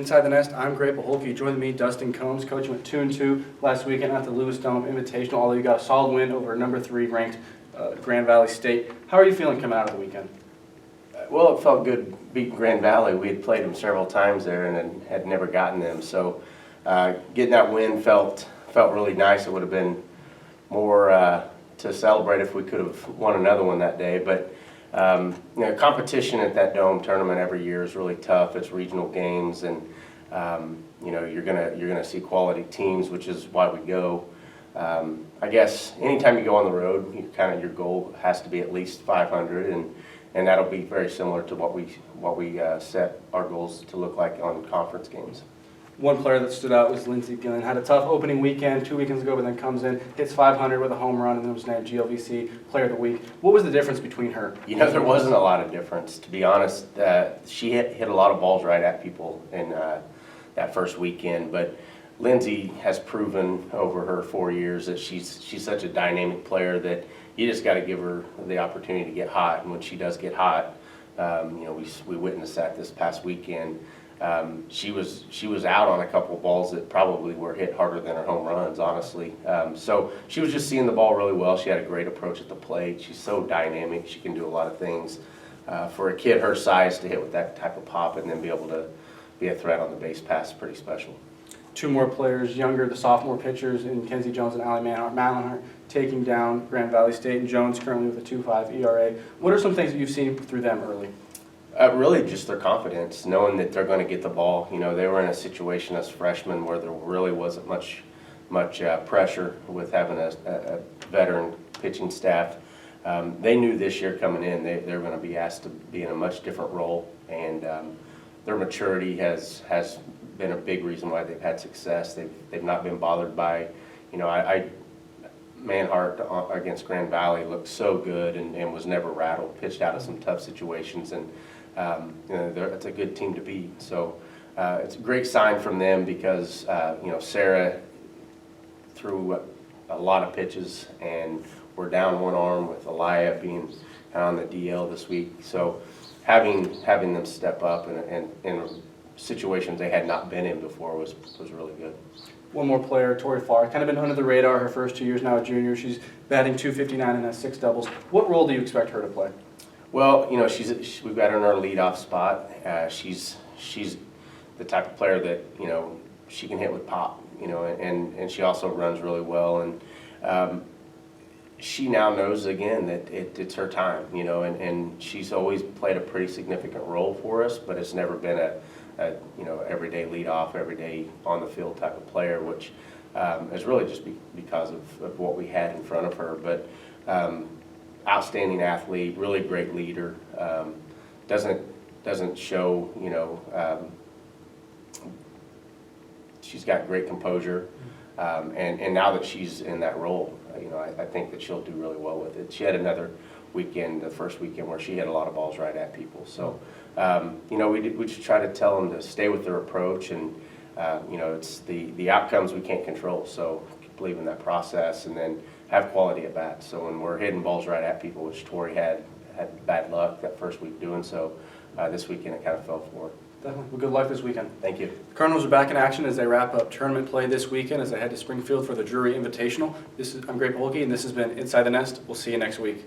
Inside the Nest, I'm Gray Paholke. Joining me, Dustin Combs. Coach went 2-2 last weekend at the Lewis Dome Invitational, although you got a solid win over number 3 ranked Grand Valley State. How are you feeling coming out of the weekend? Well, it felt good beating Grand Valley. We had played them several times there and had never gotten them. So getting that win felt really nice. It would have been more to celebrate if we could have won another one that day. But competition at that Dome tournament every year is really tough. It's regional games, and you're gonna see quality teams, which is why we go. I guess anytime you go on the road, your goal has to be at least 500, and that'll be very similar to what we set our goals to look like on conference games. One player that stood out was Lindsay Dillon. Had a tough opening weekend 2 weekends ago, but then comes in, hits 500 with a home run, and then was named GLVC Player of the Week. What was the difference between her? There wasn't a lot of difference, to be honest. She hit a lot of balls right at people in that first weekend, but Lindsay has proven over her 4 years that she's such a dynamic player that you just got to give her the opportunity to get hot. And when she does get hot, we witnessed that this past weekend. She was out on a couple of balls that probably were hit harder than her home runs, honestly. So she was just seeing the ball really well. She had a great approach at the plate. She's so dynamic. She can do a lot of things. For a kid her size to hit with that type of pop and then be able to be a threat on the base pass is pretty special. 2 more players, younger, the sophomore pitchers in Kenzie Jones and Halim are taking down Grand Valley State, and Jones currently with a 2.5 ERA. What are some things that you've seen through them early? Really just their confidence, knowing that they're going to get the ball. They were in a situation as freshmen where there really wasn't much pressure with having a veteran pitching staff. They knew this year coming in they're going to be asked to be in a much different role, and their maturity has been a big reason why they've had success. They've not been bothered by, Manhart against Grand Valley looked so good and was never rattled, pitched out of some tough situations, and it's a good team to beat. So it's a great sign from them because Sarah threw a lot of pitches, and we're down one arm with Elia being on the DL this week. So having them step up in situations they had not been in before was really good. One more player, Tory Faris, kind of been under the radar her first 2 years now, a junior. She's batting .259 and has 6 doubles. What role do you expect her to play? Well, we've got her in our leadoff spot. She's the type of player that she can hit with pop. And she also runs really well. And she now knows again that it's her time. And she's always played a pretty significant role for us, but it's never been a everyday leadoff, everyday on the field type of player, which is really just because of what we had in front of her. But outstanding athlete, really great leader. Doesn't show she's got great composure, and now that she's in that role, I think that she'll do really well with it. She had another weekend, the first weekend, where she had a lot of balls right at people. So we just try to tell them to stay with their approach, and it's the outcomes we can't control. So believe in that process, and then have quality at bats. So when we're hitting balls right at people, which Tory had bad luck that first week doing so, this weekend it kind of fell for her. Definitely. Well, good luck this weekend. Thank you. The Cardinals are back in action as they wrap up tournament play this weekend as they head to Springfield for the Drury Invitational. I'm Gray Paholke, and this has been Inside the Nest. We'll see you next week.